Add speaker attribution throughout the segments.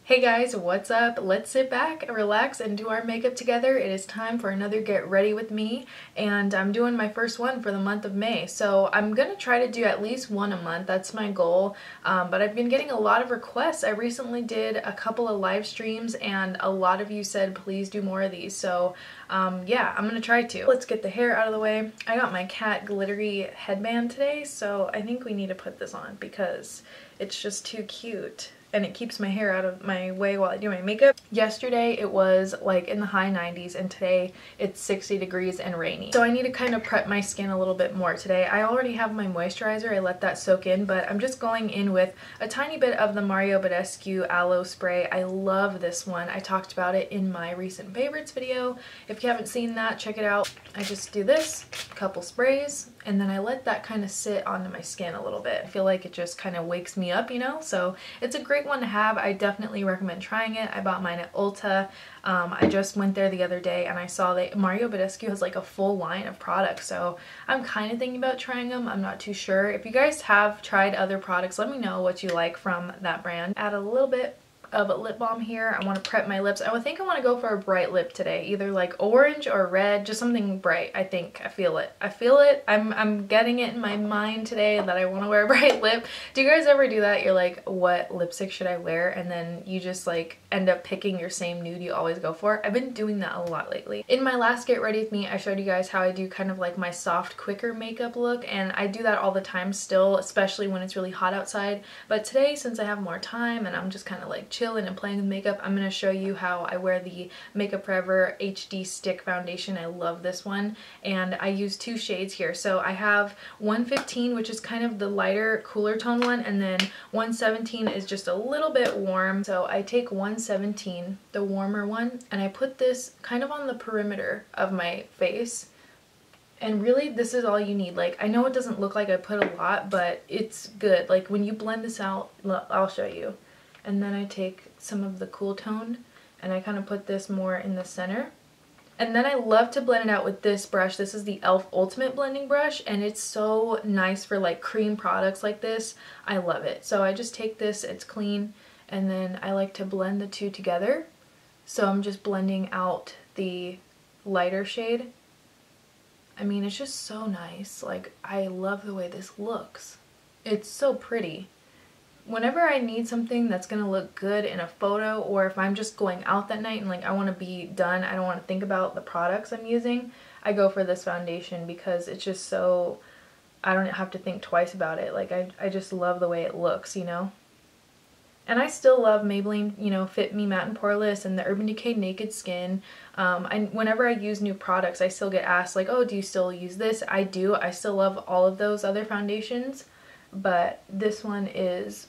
Speaker 1: Hey guys, what's up? Let's sit back, relax, and do our makeup together. It is time for another Get Ready With Me, and I'm doing my first one for the month of May. So I'm gonna try to do at least one a month. That's my goal, but I've been getting a lot of requests. I recently did a couple of live streams, and a lot of you said please do more of these. So yeah, I'm gonna try to. Let's get the hair out of the way. I got my cat glittery headband today, so I think we need to put this on because it's just too cute. And it keeps my hair out of my way while I do my makeup. Yesterday it was like in the high 90s and today it's 60 degrees and rainy. So I need to kind of prep my skin a little bit more today. I already have my moisturizer, I let that soak in, but I'm just going in with a tiny bit of the Mario Badescu Aloe Spray. I love this one. I talked about it in my recent favorites video. If you haven't seen that, check it out. I just do this, couple sprays, and then I let that kind of sit onto my skin a little bit. I feel like it just kind of wakes me up, you know? So it's a great one to have. I definitely recommend trying it. I bought mine at Ulta. I just went there the other day and I saw that Mario Badescu has like a full line of products. So I'm kind of thinking about trying them. I'm not too sure. If you guys have tried other products, let me know what you like from that brand. Add a little bit of lip balm here. I want to prep my lips. I think I want to go for a bright lip today, either like orange or red, just something bright. I think I feel it. I'm getting it in my mind today that I want to wear a bright lip. Do you guys ever do that? You're like, what lipstick should I wear? And then you just like end up picking your same nude you always go for. I've been doing that a lot lately. In my last Get Ready With Me, I showed you guys how I do kind of like my soft, quicker makeup look, and I do that all the time still, especially when it's really hot outside. But today, since I have more time and I'm just kind of like chilling and playing with makeup, I'm going to show you how I wear the Makeup Forever HD Stick Foundation. I love this one, and I use two shades here. So I have 115, which is kind of the lighter, cooler tone one, and then 117 is just a little bit warm. So I take 117, the warmer one, and I put this kind of on the perimeter of my face. And really, this is all you need. Like, I know it doesn't look like I put a lot, but it's good. Like, when you blend this out, I'll show you. And then I take some of the cool tone and I kind of put this more in the center. And then I love to blend it out with this brush. This is the e.l.f. Ultimate Blending Brush, and it's so nice for like cream products like this. I love it. So I just take this, it's clean, and then I like to blend the two together. So I'm just blending out the lighter shade. I mean, it's just so nice. Like, I love the way this looks. It's so pretty. Whenever I need something that's gonna look good in a photo, or if I'm just going out that night and like I want to be done, I don't want to think about the products I'm using, I go for this foundation because it's just so, I don't have to think twice about it. Like, I just love the way it looks, you know? And I still love Maybelline, you know, Fit Me Matte and Poreless and the Urban Decay Naked Skin. Whenever I use new products, I still get asked like, oh, do you still use this? I do. I still love all of those other foundations, but this one is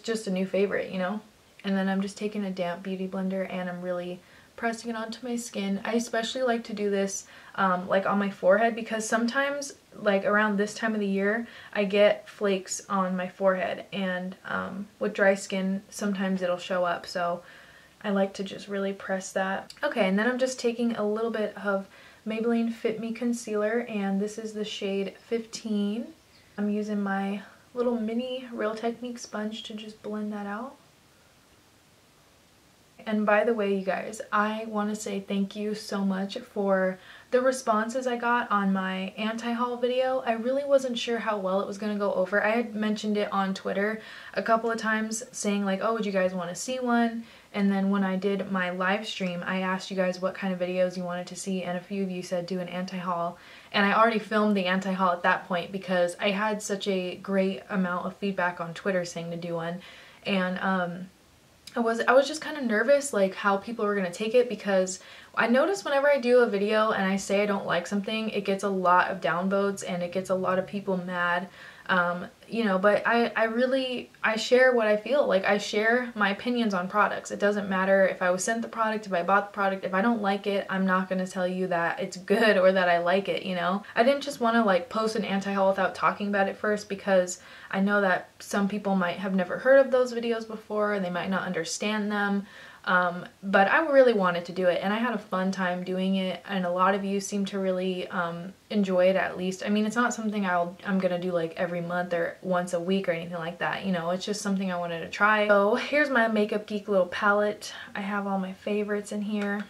Speaker 1: just a new favorite, you know? And then I'm just taking a damp beauty blender and I'm really pressing it onto my skin. I especially like to do this like on my forehead because sometimes like around this time of the year I get flakes on my forehead, and with dry skin sometimes it'll show up, so I like to just really press that. Okay, and then I'm just taking a little bit of Maybelline Fit Me Concealer, and this is the shade 15. I'm using my little mini Real Technique sponge to just blend that out. And by the way, you guys, I want to say thank you so much for the responses I got on my anti-haul video. I really wasn't sure how well it was going to go over. I had mentioned it on Twitter a couple of times saying like, oh, would you guys want to see one? And then when I did my live stream, I asked you guys what kind of videos you wanted to see, and a few of you said do an anti-haul. And I already filmed the anti-haul at that point because I had such a great amount of feedback on Twitter saying to do one. And I was just kind of nervous like how people were going to take it, because I notice whenever I do a video and I say I don't like something, it gets a lot of downvotes and it gets a lot of people mad. You know, but I share what I feel. Like, I share my opinions on products. It doesn't matter if I was sent the product, if I bought the product. If I don't like it, I'm not going to tell you that it's good or that I like it, you know? I didn't just want to like post an anti-haul without talking about it first, because I know that some people might have never heard of those videos before and they might not understand them. But I really wanted to do it, and I had a fun time doing it, and a lot of you seem to really enjoy it, at least. I mean, it's not something I'm gonna do like every month or once a week or anything like that. You know, it's just something I wanted to try. So here's my Makeup Geek little palette. I have all my favorites in here.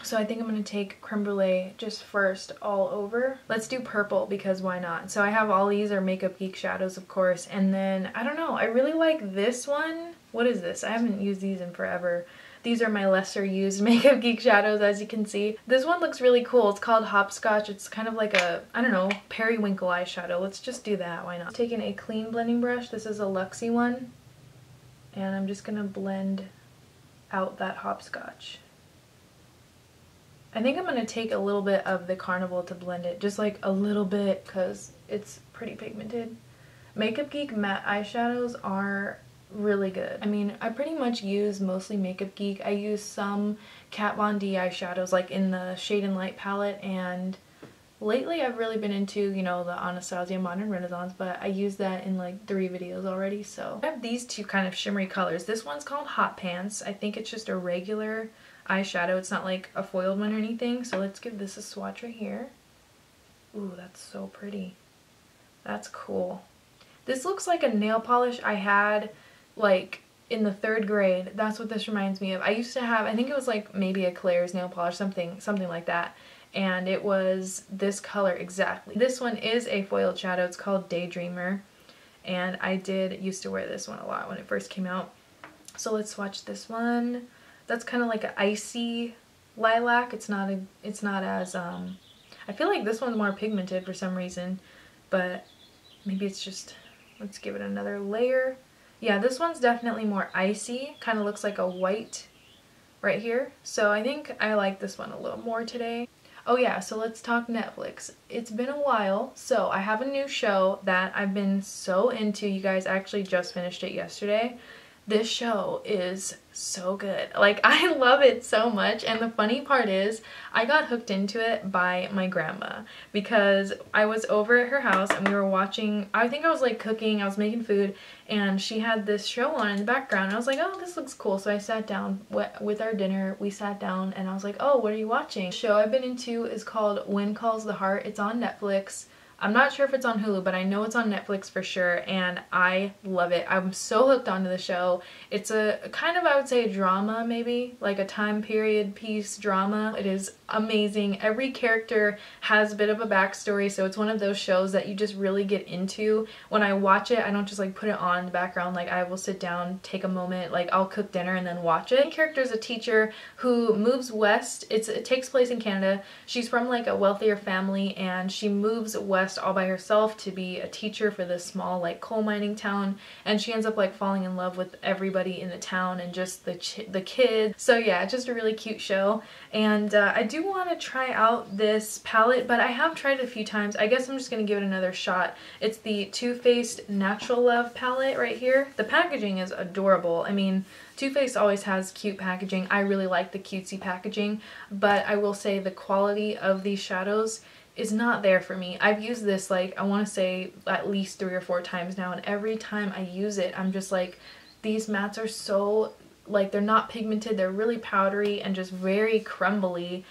Speaker 1: So I think I'm going to take Creme Brûlée just first all over. Let's do purple because why not? So I have all these are Makeup Geek shadows, of course. And then, I don't know, I really like this one. What is this? I haven't used these in forever. These are my lesser used Makeup Geek shadows, as you can see. This one looks really cool. It's called Hopscotch. It's kind of like a, I don't know, periwinkle eyeshadow. Let's just do that. Why not? Taking a clean blending brush. This is a Luxie one. And I'm just going to blend out that Hopscotch. I think I'm going to take a little bit of the Carnival to blend it, just like a little bit because it's pretty pigmented. Makeup Geek matte eyeshadows are really good. I mean, I pretty much use mostly Makeup Geek. I use some Kat Von D eyeshadows like in the Shade and Light palette, and lately I've really been into, you know, the Anastasia Modern Renaissance, but I use that in like 3 videos already. So I have these two kind of shimmery colors. This one's called Hot Pants. I think it's just a regular eyeshadow. It's not like a foiled one or anything. So let's give this a swatch right here. Ooh, that's so pretty. That's cool. This looks like a nail polish I had like in the 3rd grade. That's what this reminds me of. I used to have, I think it was like maybe a Claire's nail polish, something like that. And it was this color exactly. This one is a foiled shadow. It's called Daydreamer. And I used to wear this one a lot when it first came out. So let's swatch this one. That's kind of like an icy lilac. It's not as, I feel like this one's more pigmented for some reason, but maybe it's just, let's give it another layer. Yeah, this one's definitely more icy. Kind of looks like a white right here. So I think I like this one a little more today. Oh yeah, so let's talk Netflix. It's been a while, so I have a new show that I've been so into. You guys actually just finished it yesterday. This show is so good. Like, I love it so much, and the funny part is I got hooked into it by my grandma because I was over at her house and we were watching, I think I was like cooking, I was making food, and she had this show on in the background, and I was like, oh, this looks cool. So I sat down with our dinner. We sat down and I was like, oh, what are you watching? The show I've been into is called When Calls the Heart. It's on Netflix. I'm not sure if it's on Hulu, but I know it's on Netflix for sure, and I love it. I'm so hooked onto the show. It's a kind of, I would say, a drama maybe, like a time period piece drama. It is amazing. Every character has a bit of a backstory, so it's one of those shows that you just really get into. When I watch it, I don't just like put it on in the background. Like, I will sit down, take a moment, like I'll cook dinner and then watch it. The character is a teacher who moves west. It takes place in Canada. She's from like a wealthier family, and she moves west all by herself to be a teacher for this small like coal mining town, and she ends up like falling in love with everybody in the town and just the kids. So yeah, just a really cute show, and I do want to try out this palette, but I have tried it a few times. I guess I'm just gonna give it another shot. It's the Too Faced Natural Love palette right here. The packaging is adorable. I mean, Too Faced always has cute packaging. I really like the cutesy packaging, but I will say the quality of these shadows is not there for me. I've used this like, I want to say at least 3 or 4 times now, and every time I use it I'm just like, these mattes are so, like, they're not pigmented, they're really powdery and just very crumbly.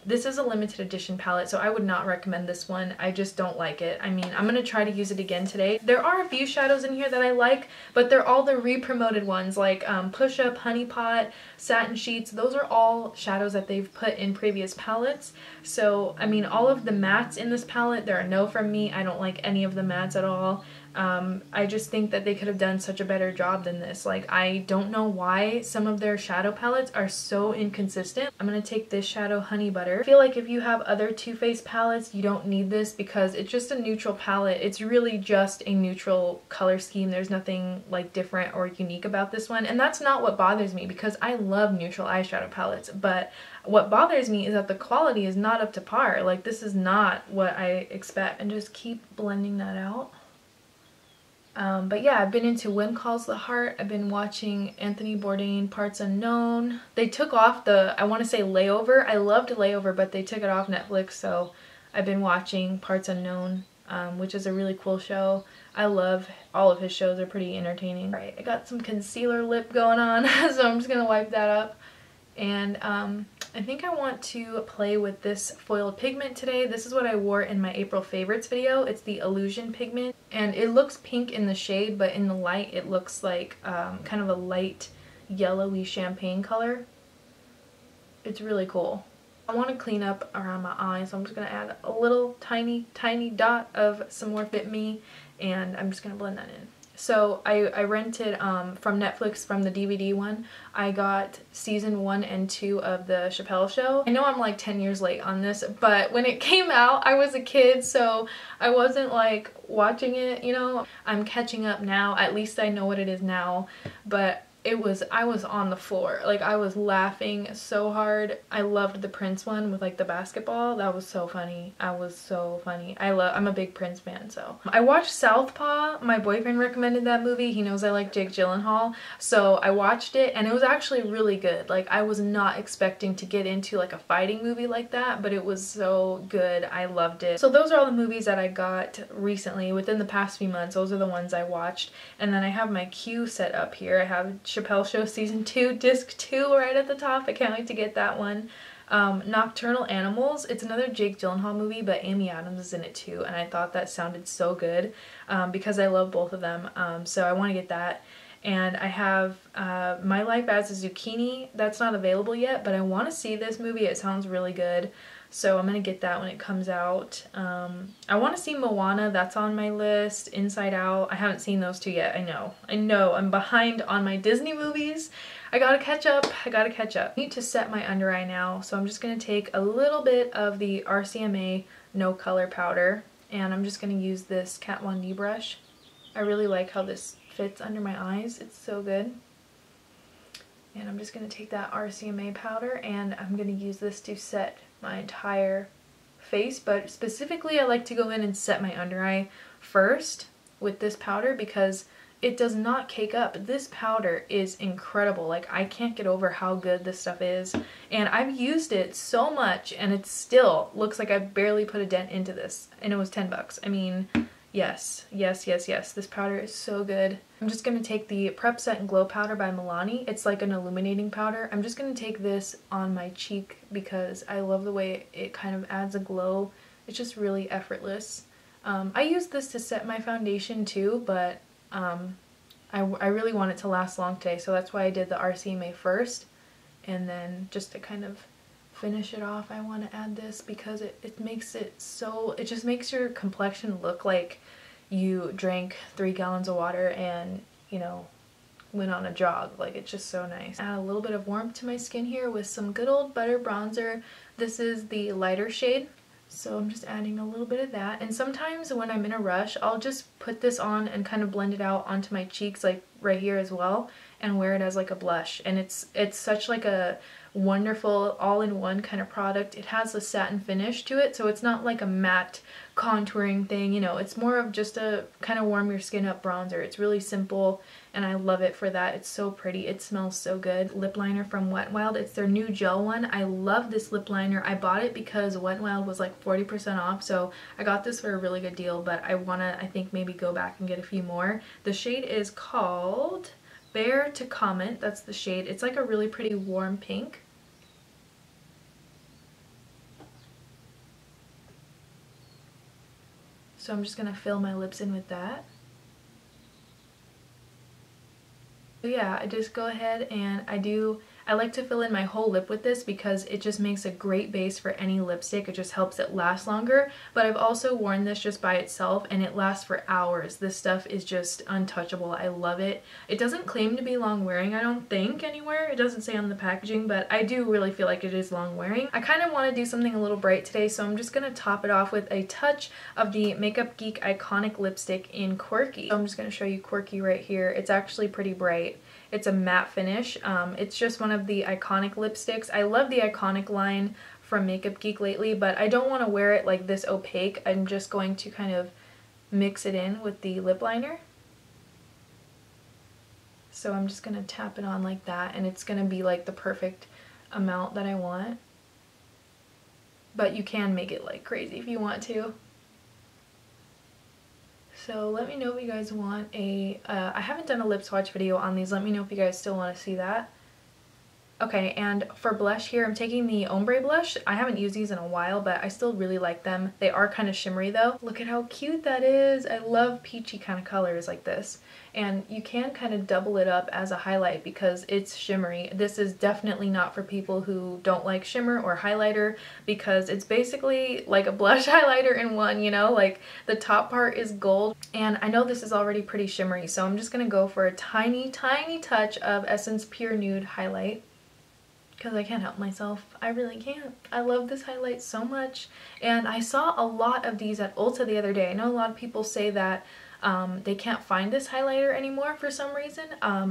Speaker 1: This is a limited edition palette, so I would not recommend this one. I just don't like it. I mean, I'm gonna try to use it again today. There are a few shadows in here that I like, but they're all the re-promoted ones, like Push Up, Honey Pot, Satin Sheets. Those are all shadows that they've put in previous palettes. So, I mean, all of the mattes in this palette, they're a no from me. I don't like any of the mattes at all. I just think that they could have done such a better job than this. Like, I don't know why some of their shadow palettes are so inconsistent. I'm gonna take this shadow, Honey Butter. I feel like if you have other Too Faced palettes, you don't need this because it's just a neutral palette. It's really just a neutral color scheme. There's nothing like different or unique about this one, and that's not what bothers me because I love neutral eyeshadow palettes, but what bothers me is that the quality is not up to par. Like, this is not what I expect. And just keep blending that out. But yeah, I've been into When Calls the Heart. I've been watching Anthony Bourdain, Parts Unknown. They took off the, I want to say, Layover. I loved Layover, but they took it off Netflix, so I've been watching Parts Unknown, which is a really cool show. I love all of his shows. They're pretty entertaining. Alright, I got some concealer lip going on, so I'm just going to wipe that up. And I think I want to play with this foiled pigment today. This is what I wore in my April favorites video. It's the Illusion pigment, and it looks pink in the shade, but in the light it looks like kind of a light yellowy champagne color. It's really cool. I want to clean up around my eyes, so I'm just going to add a little tiny dot of some more Fit Me, and I'm just going to blend that in. So I rented from Netflix, from the DVD one, I got season 1 and 2 of the Chappelle Show. I know I'm like 10 years late on this, but when it came out I was a kid, so I wasn't like watching it, you know. I'm catching up now, at least I know what it is now, but I was on the floor. Like, I was laughing so hard. I loved the Prince one with like the basketball. That was so funny. I was so funny. I'm a big Prince fan, so. I watched Southpaw. My boyfriend recommended that movie. He knows I like Jake Gyllenhaal. So I watched it and it was actually really good. Like, I was not expecting to get into like a fighting movie like that, but it was so good. I loved it. So those are all the movies that I got recently within the past few months. Those are the ones I watched. And then I have my queue set up here. I have Chappelle Show season 2 disc 2 right at the top. I can't wait to get that one. Nocturnal Animals, it's another Jake Gyllenhaal movie, but Amy Adams is in it too, and I thought that sounded so good because I love both of them, so I want to get that. And I have My Life as a Zucchini. That's not available yet, but I want to see this movie. It sounds really good, so I'm gonna get that when it comes out. I want to see Moana. That's on my list. Inside Out. I haven't seen those two yet. I know I'm behind on my Disney movies. I gotta catch up. I need to set my under eye now, so I'm just gonna take a little bit of the RCMA No Color powder, and I'm just gonna use this Kat Von D brush. I really like how this fits under my eyes. It's so good. And I'm just gonna take that RCMA powder, and I'm gonna use this to set my entire face, but specifically I like to go in and set my under eye first with this powder because it does not cake up. This powder is incredible. Like, I can't get over how good this stuff is, and I've used it so much and it still looks like I barely put a dent into this, and it was 10 bucks. I mean, yes, this powder is so good. I'm just gonna take the Prep Set and Glow powder by Milani. It's like an illuminating powder. I'm just gonna take this on my cheek because I love the way it kind of adds a glow. It's just really effortless. I use this to set my foundation too, but I really want it to last long today, so that's why I did the RCMA first, and then just to kind of finish it off I want to add this because it makes it so, it just makes your complexion look like you drank 3 gallons of water and, you know, went on a jog. Like, it's just so nice. Add a little bit of warmth to my skin here with some good old butter bronzer. This is the lighter shade. So I'm just adding a little bit of that, and sometimes when I'm in a rush I'll just put this on and kind of blend it out onto my cheeks, like right here as well, and wear it as like a blush. And it's such like a wonderful all-in-one kind of product. It has a satin finish to it, so it's not like a matte contouring thing, you know, it's more of just a kind of warm your skin up bronzer. It's really simple and I love it for that. It's so pretty. It smells so good. Lip liner from Wetnwild. It's their new gel one. I love this lip liner. I bought it because Wetnwild was like 40% off, so I got this for a really good deal, but I think maybe go back and get a few more. The shade is called Bear to Comment. That's the shade. It's like a really pretty warm pink. So I'm just gonna fill my lips in with that. So yeah, I just go ahead and I like to fill in my whole lip with this because it just makes a great base for any lipstick. It just helps it last longer. But I've also worn this just by itself and it lasts for hours. This stuff is just untouchable. I love it. It doesn't claim to be long wearing, I don't think, anywhere. It doesn't say on the packaging, but I do really feel like it is long wearing. I kind of want to do something a little bright today, so I'm just going to top it off with a touch of the Makeup Geek Iconic Lipstick in Quirky. So I'm just going to show you Quirky right here. It's actually pretty bright. It's a matte finish. It's just one of the iconic lipsticks. I love the iconic line from Makeup Geek lately, but I don't want to wear it like this opaque. I'm just going to kind of mix it in with the lip liner. So I'm just going to tap it on like that, and it's going to be like the perfect amount that I want. But you can make it like crazy if you want to. So let me know if you guys want a, I haven't done a lip swatch video on these. Let me know if you guys still want to see that. Okay, and for blush here, I'm taking the Ombre blush. I haven't used these in a while, but I still really like them. They are kind of shimmery though. Look at how cute that is. I love peachy kind of colors like this. And you can kind of double it up as a highlight because it's shimmery. This is definitely not for people who don't like shimmer or highlighter because it's basically like a blush highlighter in one, you know? Like the top part is gold. And I know this is already pretty shimmery, so I'm just gonna go for a tiny, tiny touch of Essence Pure Nude highlight. Because I can't help myself. I really can't. I love this highlight so much. And I saw a lot of these at Ulta the other day. I know a lot of people say that they can't find this highlighter anymore for some reason.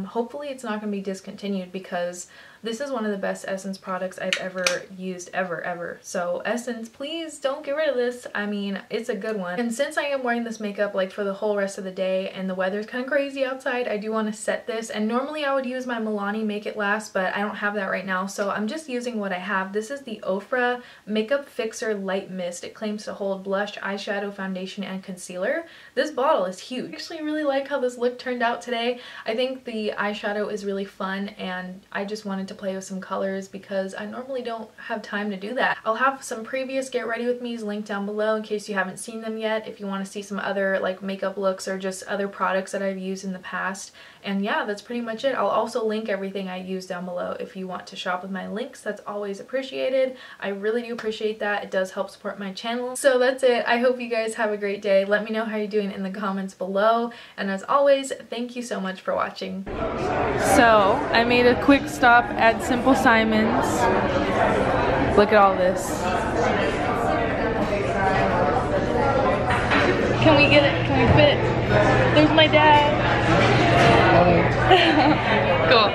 Speaker 1: Hopefully it's not going to be discontinued because this is one of the best Essence products I've ever used, ever. So Essence, please don't get rid of this. I mean, it's a good one. And since I am wearing this makeup like for the whole rest of the day and the weather's kind of crazy outside, I do want to set this. And normally I would use my Milani Make It Last, but I don't have that right now. So I'm just using what I have. This is the OFRA Makeup Fixer Light Mist. It claims to hold blush, eyeshadow, foundation, and concealer. This bottle is huge. I actually really like how this look turned out today. I think the eyeshadow is really fun and I just wanted to play with some colors because I normally don't have time to do that. I'll have some previous Get Ready With Me's linked down below in case you haven't seen them yet, if you want to see some other like makeup looks or just other products that I've used in the past. And yeah, that's pretty much it. I'll also link everything I use down below if you want to shop with my links. That's always appreciated. I really do appreciate that. It does help support my channel. So that's it. I hope you guys have a great day. Let me know how you're doing in the comments below. And as always, thank you so much for watching. So I made a quick stop at Simple Simon's. Look at all this. Can we get it? Can we fit? There's my dad. Cool.